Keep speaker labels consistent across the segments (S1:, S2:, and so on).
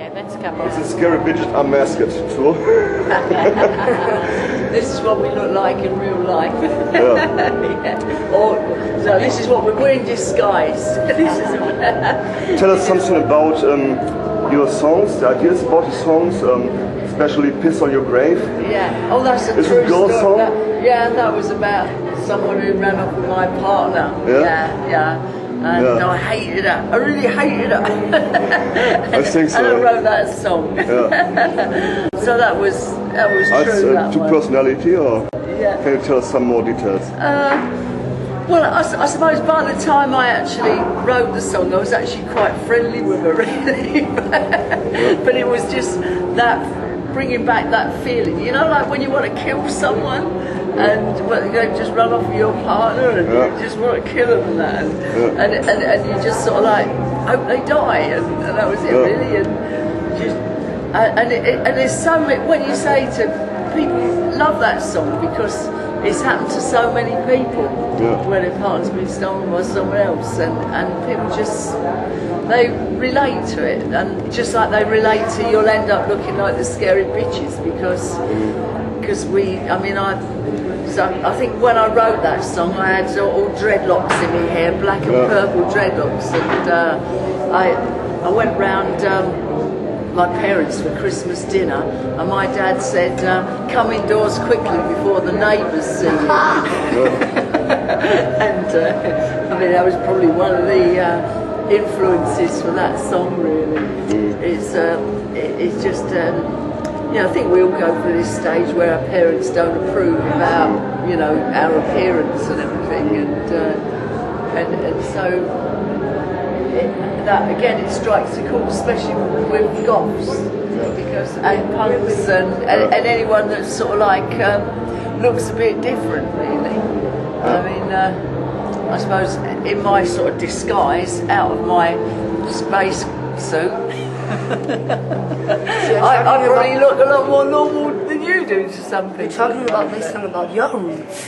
S1: Okay, let's come on.
S2: It's a scary midget unmasked too.
S3: This is what we look like in real life.
S2: Yeah.
S3: Or, so this is what we're in disguise. This is
S2: Tell us something about your songs, the ideas about the songs, especially "Piss on Your Grave."
S3: Yeah. Oh, that's a
S2: Is
S3: true
S2: it your
S3: story.
S2: song?
S3: That was about someone who ran off with my partner.
S2: Yeah?
S3: And
S2: Yeah.
S3: I hated her. I really hated her.
S2: I think so.
S3: And I wrote that song.
S2: Yeah.
S3: So that was
S2: As
S3: true. That
S2: to
S3: one.
S2: personality, or
S3: Yeah.
S2: can you tell us some more details?
S3: Well, I suppose by the time I actually wrote the song, I was actually quite friendly with her, really. But it was just that, bringing back that feeling, you know, like when you want to kill someone and you just run off with your partner and you just want to kill them and that. And you just sort of like hope they die. And that was it, really. And there's so many, when you say to people, love that song because it's happened to so many people where their partner's been stolen by someone else, and people just, they relate to it, and just like they relate to you'll end up looking like the scary bitches because I think when I wrote that song I had all dreadlocks in my hair, black and purple dreadlocks, and I went round my parents for Christmas dinner, and my dad said, come indoors quickly before the neighbours see you. And that was probably one of the influences for that song, really. It's just, I think we all go through this stage where our parents don't approve of our appearance and everything, and so that again, it strikes a chord, especially with goths, because and punks and anyone that sort of like looks a bit different, really. I mean, I suppose in my sort of disguise, out of my space suit, I probably look a lot more normal than you do to some people.
S1: You're talking about this song about your roots.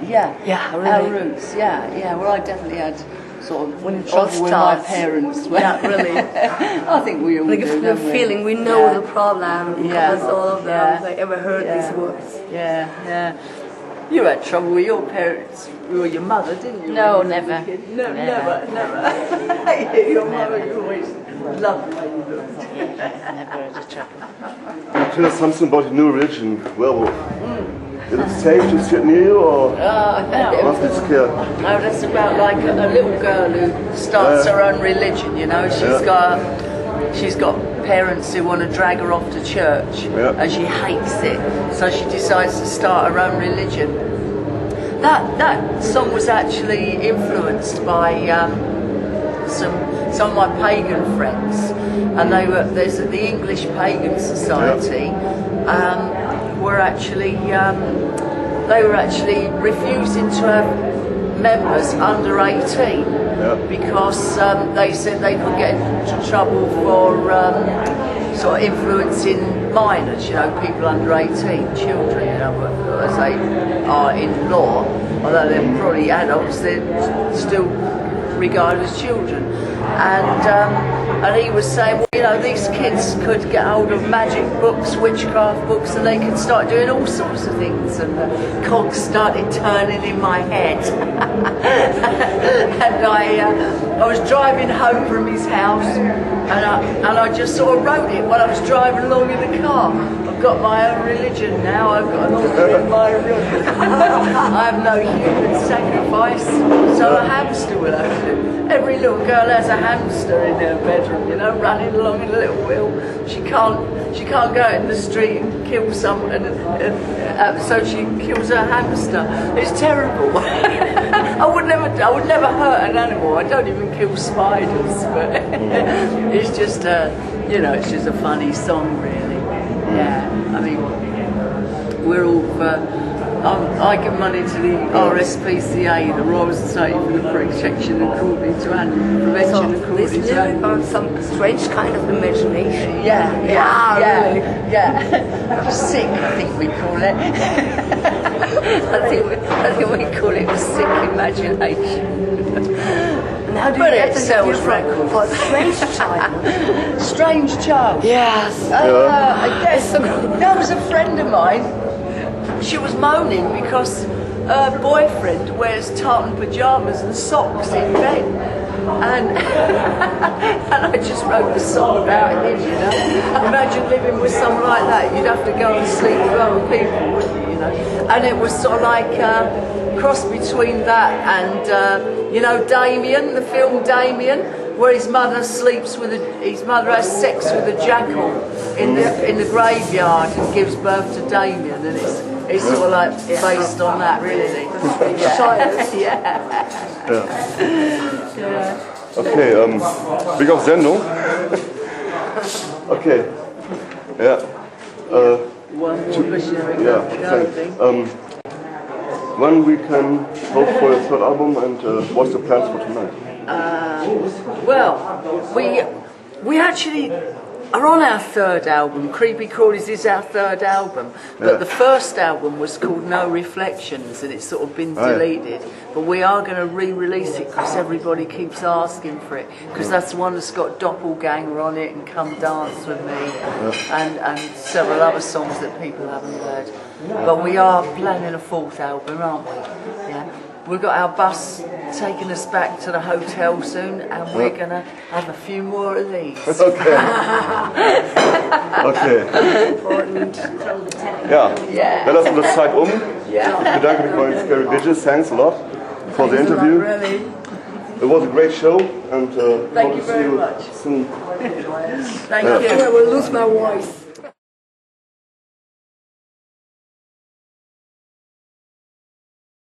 S3: Yeah,
S1: really.
S3: Our roots. Yeah. Well, I definitely had sort of
S1: When it
S3: trouble
S1: all
S3: with my
S1: starts.
S3: parents.
S1: Yeah, really.
S3: I think we all
S1: Like
S3: do.
S1: the
S3: don't we?
S1: feeling, we know the problem because all of them
S3: Yeah.
S1: they ever heard these words.
S3: Yeah. You had trouble with your parents, or your mother, didn't you?
S1: No,
S3: when you were
S1: never.
S3: a kid? No, never. Your mother, you always loved the way you looked.
S1: Never had a trouble.
S2: Tell us something about your new religion, werewolf. Is it safe to sit near you, or must be scared?
S3: No, that's about like a little girl who starts her own religion, you know. She's got parents who want to drag her off to church and she hates it, so she decides to start her own religion. That song was actually influenced by some of my pagan friends, and there's the English Pagan Society they were actually refusing to have members under 18 because they said they could get into trouble for sort of influencing minors, people under 18, children, as they are in law, although they're probably adults, they're still regarded as children. And he was saying, well, these kids could get hold of magic books, witchcraft books, and they could start doing all sorts of things. And the cogs started turning in my head. And I was driving home from his house, and I just sort of wrote it while I was driving along in the car. I've got my own religion now. I've got an altar in my room. I have no human sacrifice, so a hamster will have to. Every little girl has a hamster in their bedroom, running along in a little wheel. She can't go in the street and kill someone, so she kills her hamster. It's terrible. I would never hurt an animal. I don't even kill spiders, but it's just it's just a funny song, really. Yeah, I mean, we're all I give money to the RSPCA, the Royal Society for the Protection and Cruelty to Animals, Prevention and Cruelty
S1: this
S3: to
S1: lyric
S3: Animals.
S1: on some strange kind of imagination.
S3: Yeah. Sick, I think we call it. I think we call it sick imagination.
S1: And how do you
S3: But
S1: get
S3: it
S1: the
S3: sells
S1: interview
S3: records.
S1: for a strange child?
S3: Strange child.
S1: Yes.
S3: Yes, that was a friend of mine. She was moaning because her boyfriend wears tartan pajamas and socks in bed. And, and I just wrote the song about him, you know. Imagine living with someone like that. You'd have to go and sleep with other people, wouldn't you, you know. And it was sort of like a cross between that and, you know, Damien, the film Damien, where his mother sleeps with his mother has sex with a jackal in the graveyard and gives birth to Damien, and it's sort of like based on that, really. Yeah.
S2: Okay, big auf Sendung. Okay. Yeah.
S3: One more missionary.
S2: Yeah, thanks. When we can hope for a third album, and what's the plans for tonight?
S3: Well, we actually are on our third album. Creepy Crawlies is our third album, but the first album was called No Reflections, and it's sort of been deleted. But we are going to re-release it because everybody keeps asking for it, because that's the one that's got Doppelganger on it and Come Dance With Me, and several other songs that people haven't heard. But we are planning a fourth album, aren't we? Yeah. We've got our bus taking us back to the hotel soon, and we're going to have a few more of these.
S2: Okay. Okay.
S1: Important.
S2: Ja, wir lassen das Zeit Ich bedanke mich bei Scary Digits. Thanks a lot for the interview.
S1: Really.
S2: It was a great show, and
S3: Thank
S2: hope
S3: you
S2: to see
S3: very
S2: you
S3: much.
S2: soon.
S3: Thank you.
S1: I will lose my voice.